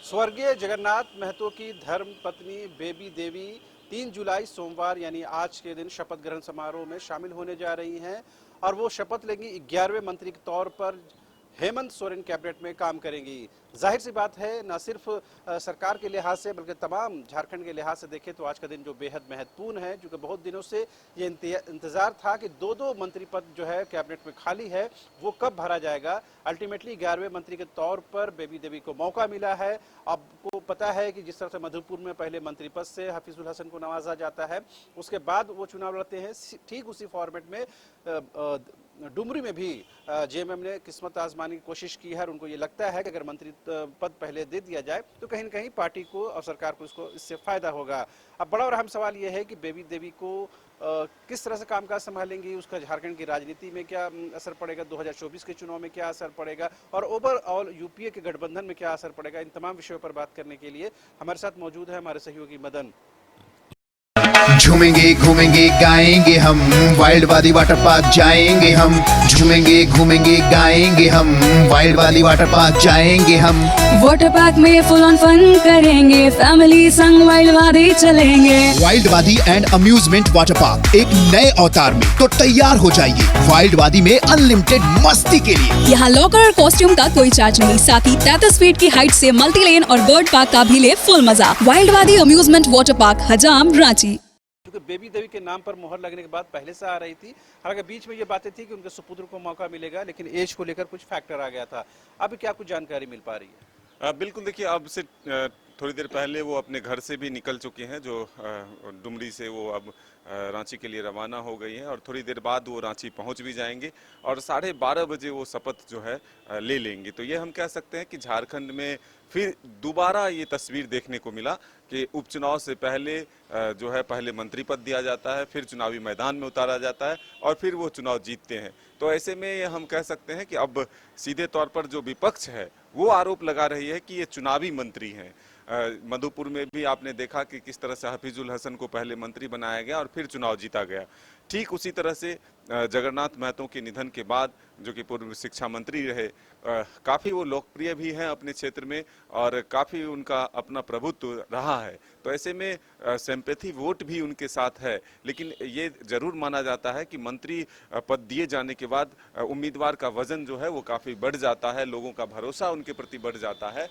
स्वर्गीय जगन्नाथ महतो की धर्म पत्नी बेबी देवी 3 जुलाई सोमवार यानी आज के दिन शपथ ग्रहण समारोह में शामिल होने जा रही हैं और वो शपथ लेंगी 11वें मंत्री के तौर पर हेमंत सोरेन कैबिनेट में काम करेंगी। जाहिर सी बात है, न सिर्फ सरकार के लिहाज से बल्कि तमाम झारखंड के लिहाज से देखें तो आज का दिन जो बेहद महत्वपूर्ण है, क्योंकि बहुत दिनों से ये इंतजार था कि दो मंत्री पद जो है कैबिनेट में खाली है वो कब भरा जाएगा। अल्टीमेटली 11वें मंत्री के तौर पर बेबी देवी को मौका मिला है। आपको पता है कि जिस तरह से मधुपुर में पहले मंत्री पद से हफीजुल हसन को नवाजा जाता है, उसके बाद वो चुनाव लड़ते हैं, ठीक उसी फॉर्मेट में डुमरी में भी जेएमएम ने किस्मत आजमाने की कोशिश की है और उनको ये लगता है कि अगर मंत्री पद पहले दे दिया जाए तो कहीं न कहीं पार्टी को और सरकार को इसको इससे फायदा होगा। अब बड़ा और अहम सवाल ये है कि बेबी देवी को किस तरह से कामकाज संभालेंगी, उसका झारखंड की राजनीति में क्या असर पड़ेगा, 2024 के चुनाव में क्या असर पड़ेगा और ओवरऑल यूपीए के गठबंधन में क्या असर पड़ेगा। इन तमाम विषयों पर बात करने के लिए हमारे साथ मौजूद है हमारे सहयोगी मदन। झूमेंगे घूमेंगे गाएंगे हम, वाइल्ड वादी वाटर पार्क जाएंगे हम। झूमेंगे घूमेंगे गाएंगे हम, वाइल्ड वादी वाटर पार्क जाएंगे हम। वाटर पार्क में फुल ऑन फन करेंगे, फैमिली संग वाइल्ड वादी चलेंगे। वाइल्ड वादी एंड अम्यूजमेंट वाटर पार्क एक नए अवतार में, तो तैयार हो जाइए वाइल्ड वादी में अनलिमिटेड मस्ती के लिए। यहाँ लॉकर और कॉस्ट्यूम का कोई चार्ज नहीं, साथ ही 33 फीट की हाइट से मल्टी लेन और बर्ड पार्क का भी ले फुल मजा। वाइल्ड वादी अम्यूजमेंट वाटर पार्क, हजाम, रांची। क्योंकि बेबी देवी के नाम पर मोहर लगने के बाद पहले से आ रही थी, हालांकि बीच में ये बातें थी कि उनके सुपुत्र को मौका मिलेगा, लेकिन एज को लेकर कुछ फैक्टर आ गया था। अब क्या कुछ जानकारी मिल पा रही है? बिल्कुल, देखिए अब से थोड़ी देर पहले वो अपने घर से भी निकल चुके हैं, जो डुमरी से वो अब रांची के लिए रवाना हो गई हैं और थोड़ी देर बाद वो रांची पहुंच भी जाएंगे और 12:30 बजे वो शपथ जो है ले लेंगे। तो ये हम कह सकते हैं कि झारखंड में फिर दोबारा ये तस्वीर देखने को मिला कि उपचुनाव से पहले जो है पहले मंत्री पद दिया जाता है, फिर चुनावी मैदान में उतारा जाता है और फिर वो चुनाव जीतते हैं। तो ऐसे में हम कह सकते हैं कि अब सीधे तौर पर जो विपक्ष है वो आरोप लगा रही है कि ये चुनावी मंत्री हैं। मधुपुर में भी आपने देखा कि किस तरह से हफीजुल हसन को पहले मंत्री बनाया गया और फिर चुनाव जीता गया। ठीक उसी तरह से जगन्नाथ महतो के निधन के बाद, जो कि पूर्व शिक्षा मंत्री रहे, काफ़ी वो लोकप्रिय भी हैं अपने क्षेत्र में और काफ़ी उनका अपना प्रभुत्व रहा है। तो ऐसे में सिंपैथी वोट भी उनके साथ है, लेकिन ये जरूर माना जाता है कि मंत्री पद दिए जाने के बाद उम्मीदवार का वजन जो है वो काफ़ी बढ़ जाता है, लोगों का भरोसा उनके प्रति बढ़ जाता है।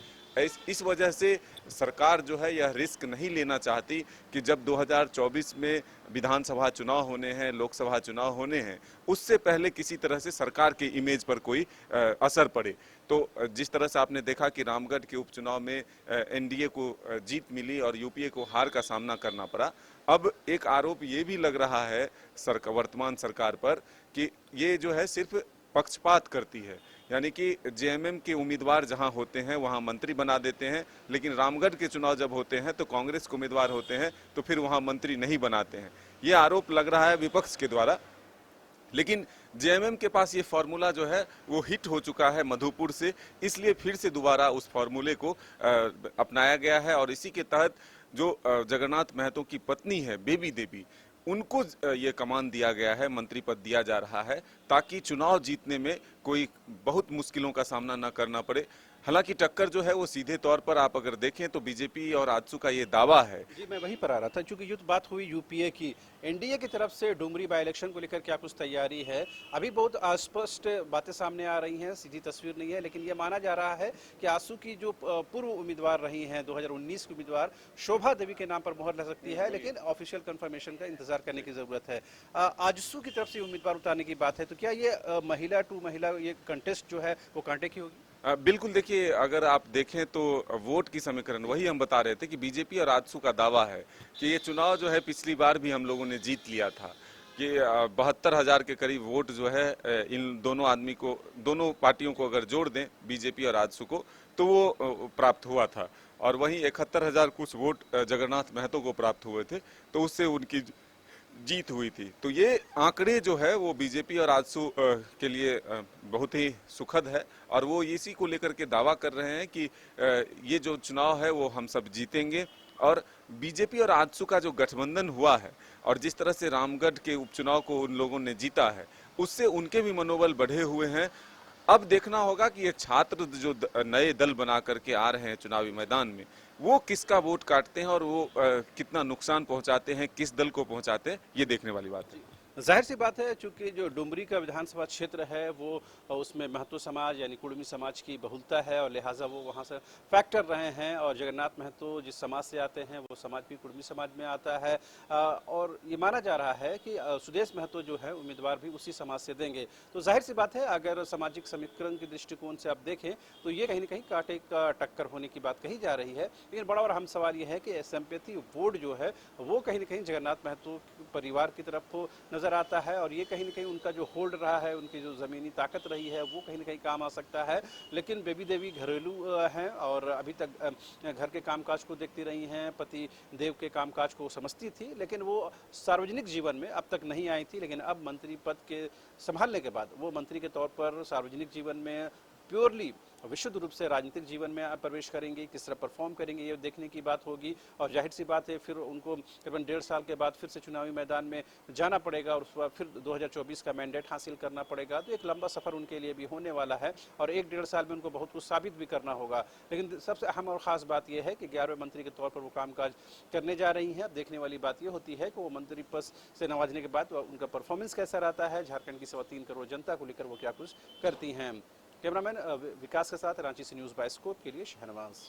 इस वजह से सरकार जो है यह रिस्क नहीं लेना चाहती कि जब 2024 में विधानसभा चुनाव होने हैं, लोकसभा चुनाव होने हैं, उससे पहले किसी तरह से सरकार के इमेज पर कोई असर पड़े। तो जिस तरह से आपने देखा कि रामगढ़ के उपचुनाव में एनडीए को जीत मिली और यूपीए को हार का सामना करना पड़ा। अब एक आरोप ये भी लग रहा है वर्तमान सरकार पर कि ये जो है सिर्फ पक्षपात करती है, यानी कि जेएमएम के उम्मीदवार जहां होते हैं वहां मंत्री बना देते हैं, लेकिन रामगढ़ के चुनाव जब होते हैं तो कांग्रेस के उम्मीदवार होते हैं तो फिर वहां मंत्री नहीं बनाते हैं। ये आरोप लग रहा है विपक्ष के द्वारा, लेकिन जेएमएम के पास ये फार्मूला जो है वो हिट हो चुका है मधुपुर से, इसलिए फिर से दोबारा उस फार्मूले को अपनाया गया है और इसी के तहत जो जगन्नाथ महतो की पत्नी है बेबी देवी, उनको ये कमान दिया गया है, मंत्री पद दिया जा रहा है ताकि चुनाव जीतने में कोई बहुत मुश्किलों का सामना न करना पड़े। हालांकि टक्कर जो है वो सीधे तौर पर आप अगर देखें तो बीजेपी और आजसू का ये दावा है। जी, मैं वहीं पर आ रहा था, क्योंकि युद्ध बात हुई यूपीए की, एनडीए की तरफ से डुमरी बाई इलेक्शन को लेकर क्या कुछ तैयारी है? अभी बहुत अस्पष्ट बातें सामने आ रही हैं, सीधी तस्वीर नहीं है, लेकिन ये माना जा रहा है कि आजसू की जो पूर्व उम्मीदवार रही हैं 2019 की उम्मीदवार शोभा देवी के नाम पर मोहर लग सकती है, लेकिन ऑफिशियल कंफर्मेशन का इंतजार करने की जरूरत है। आजसू की तरफ से उम्मीदवार उतारने की बात है, तो क्या ये महिला टू महिला ये कंटेस्ट जो है वो कांटे की होगी? बिल्कुल, देखिए अगर आप देखें तो वोट की समीकरण वही हम बता रहे थे कि बीजेपी और आजसू का दावा है कि ये चुनाव जो है पिछली बार भी हम लोगों ने जीत लिया था, कि 72,000 के करीब वोट जो है इन दोनों पार्टियों को अगर जोड़ दें बीजेपी और आजसू को तो वो प्राप्त हुआ था और वहीं 71,000 कुछ वोट जगन्नाथ महतो को प्राप्त हुए थे, तो उससे उनकी जीत हुई थी। तो ये आंकड़े जो है वो बीजेपी और आजसू के लिए बहुत ही सुखद है और वो इसी को लेकर के दावा कर रहे हैं कि ये जो चुनाव है वो हम सब जीतेंगे। और बीजेपी और आजसू का जो गठबंधन हुआ है और जिस तरह से रामगढ़ के उपचुनाव को उन लोगों ने जीता है, उससे उनके भी मनोबल बढ़े हुए हैं। अब देखना होगा कि ये छात्र जो नए दल बना करके आ रहे हैं चुनावी मैदान में, वो किसका वोट काटते हैं और वो कितना नुकसान पहुंचाते हैं, किस दल को पहुंचाते हैं, ये देखने वाली बात है। जाहिर सी बात है, चूंकि जो डुमरी का विधानसभा क्षेत्र है वो उसमें महतो समाज यानी कुड़मी समाज की बहुलता है और लिहाजा वो वहाँ से फैक्टर रहे हैं। और जगन्नाथ महतो जिस समाज से आते हैं वो समाज भी कुड़मी समाज में आता है और ये माना जा रहा है कि सुदेश महतो जो है उम्मीदवार भी उसी समाज से देंगे। तो जाहिर सी बात है, अगर सामाजिक समीकरण के दृष्टिकोण से आप देखें तो ये कहीं ना कहीं कांटे का टक्कर होने की बात कही जा रही है। लेकिन बड़ा और अहम सवाल ये है कि सिंपैथी वोट जो है वो कहीं ना कहीं जगन्नाथ महतो परिवार की तरफ नजर आता है और ये कहीं ना कहीं उनका जो होल्ड रहा है, उनकी जो ज़मीनी ताकत रही है वो कहीं ना कहीं काम आ सकता है। लेकिन बेबी देवी घरेलू हैं और अभी तक घर के कामकाज को देखती रही हैं, पति देव के कामकाज को समझती थी, लेकिन वो सार्वजनिक जीवन में अब तक नहीं आई थी। लेकिन अब मंत्री पद के संभालने के बाद वो मंत्री के तौर पर सार्वजनिक जीवन में प्योरली विशुद्ध रूप से राजनीतिक जीवन में प्रवेश करेंगे, किस तरह परफॉर्म करेंगे ये देखने की बात होगी। और जाहिर सी बात है, फिर उनको करीबन 1.5 साल के बाद फिर से चुनावी मैदान में जाना पड़ेगा और उसके बाद फिर 2024 का मैंडेट हासिल करना पड़ेगा। तो एक लंबा सफर उनके लिए भी होने वाला है और 1-1.5 साल में उनको बहुत कुछ साबित भी करना होगा। लेकिन सबसे अहम और ख़ास बात यह है कि 11वें मंत्री के तौर पर वो कामकाज करने जा रही हैं। अब देखने वाली बात यह होती है कि वो मंत्री पद से नवाजने के बाद उनका परफॉर्मेंस कैसा रहता है, झारखंड की 3.25 करोड़ जनता को लेकर वो क्या कुछ करती हैं। कैमरामैन विकास के साथ रांची से न्यूज़ बाय स्कोप के लिए शहनवाज।